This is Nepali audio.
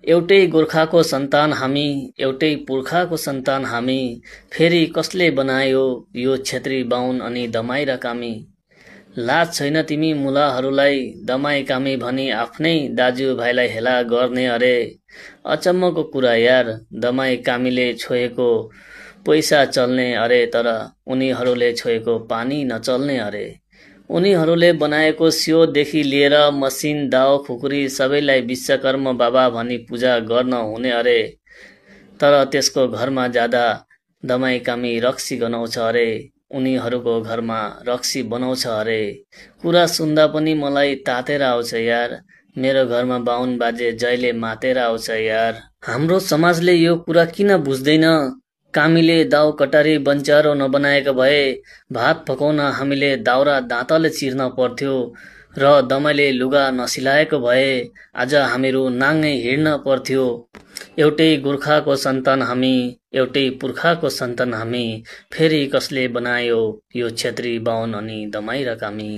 एउटै गोर्खाको सन्तान हामी, एउटै पुर्खाको सन्तान हामी, फेरि कसले बनायो यो क्षेत्री बाहुन अनि दमाई र कामी। लाज छैन तिमी मुलाहरूलाई दमाई कामी भनी आफ्नै दाजुभाइलाई हेला गर्ने अरे। अचम्मको कुरा यार, दमाई कामीले छोएको पैसा चल्ने अरे तर उनीहरूले छोएको पानी नचल्ने अरे। उनीहरूले बनाएको सियोदेखि लिएर मसिन दाउ खुकुरी सबैलाई विश्वकर्म बाबा भनी पूजा गर्न हुने अरे। तर त्यसको घरमा जाँदा दमाई कामी रक्सी गनाउँछ अरे, उनीहरूको घरमा रक्सी बनाउँछ अरे। कुरा सुन्दा पनि मलाई तातेर आउँछ यार, मेरो घरमा बाहुन बाजे जहिले मातेर आउँछ यार। हाम्रो समाजले यो कुरा किन बुझ्दैन? कामीले दाउ कटारी बन्चारो नबनाएको भए भात पकाउन हामीले दाउरा दाँतले चिर्न पर्थ्यो र दमाईले लुगा नसिलाएको भए आज हामीहरू नाङ्गै हिँड्न पर्थ्यो। एउटै गोर्खाको सन्तान हामी, एउटै पुर्खाको सन्तान हामी, फेरि कसले बनायो यो क्षेत्री बाहुन अनि दमाई र कामी।